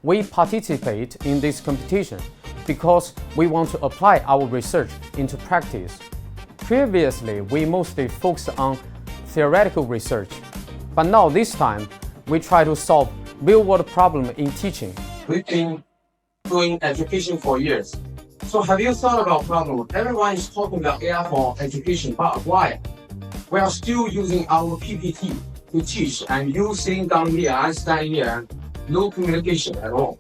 we participate in this competition because we want to apply our research into practice. Previously, we mostly focused on theoretical research, but now this time, we try to solve real-world problems in teaching. We've been doing education for years. So have you thought about problem? Everyone is talking about AI for education, but why? We are still using our PPT to teach, and you sitting down here, I stand here, no communication at all.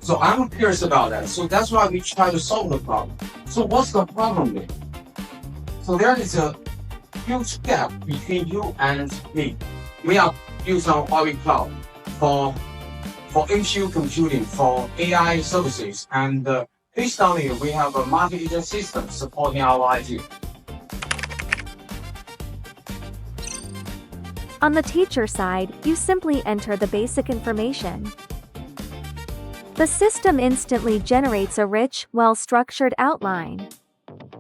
So I'm curious about that. So that's why we try to solve the problem. So what's the problem then? So there is a huge gap between you and me. We are using Huawei Cloud for HU computing, for AI services, and based on it, we have a multi-agent system supporting our idea. On the teacher side, you simply enter the basic information. The system instantly generates a rich, well-structured outline.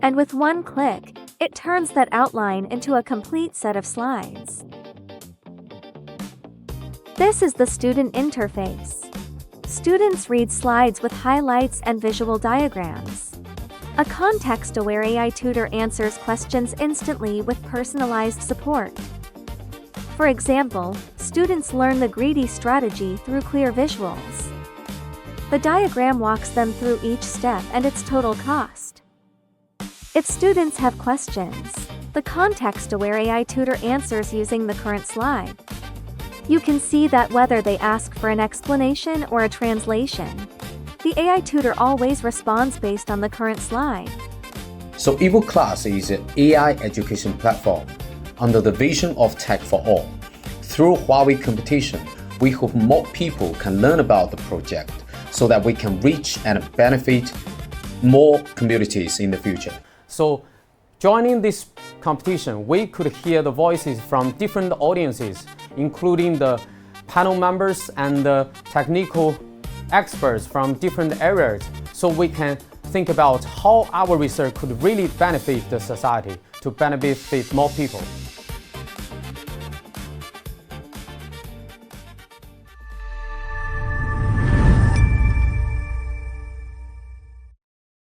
And with one click, it turns that outline into a complete set of slides. This is the student interface. Students read slides with highlights and visual diagrams. A context-aware AI tutor answers questions instantly with personalized support. For example, students learn the greedy strategy through clear visuals. The diagram walks them through each step and its total cost. If students have questions, the context-aware AI tutor answers using the current slide. You can see that whether they ask for an explanation or a translation, the AI tutor always responds based on the current slide. So EvoClass is an AI education platform under the vision of Tech for All. Through Huawei competition, we hope more people can learn about the project so that we can reach and benefit more communities in the future. So, joining this competition, we could hear the voices from different audiences, including the panel members and the technical experts from different areas, so we can think about how our research could really benefit the society, to benefit more people.